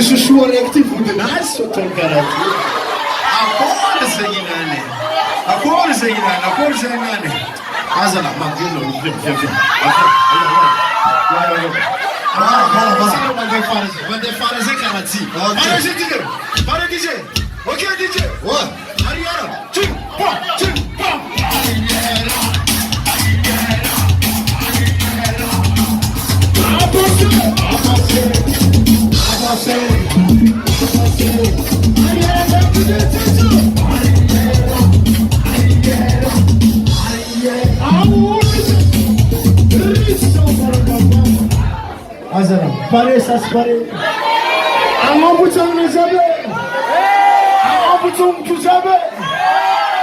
Chouchou réactif ou de nice sur ton canapé. Acorda, Zainane. Acorda, Zainane. Acorda, Zainane. Azala, Magdino, viens. Vai fazer canati. Para DJ. Ok, DJ. What? Ariana. Chim, pam. Azara, pare, ça se pare. Un bouton nous avait. Un bouton nous avait.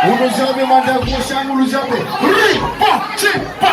Vous nous avez mandé à gauche, nous nous avez. Ripa, chipa.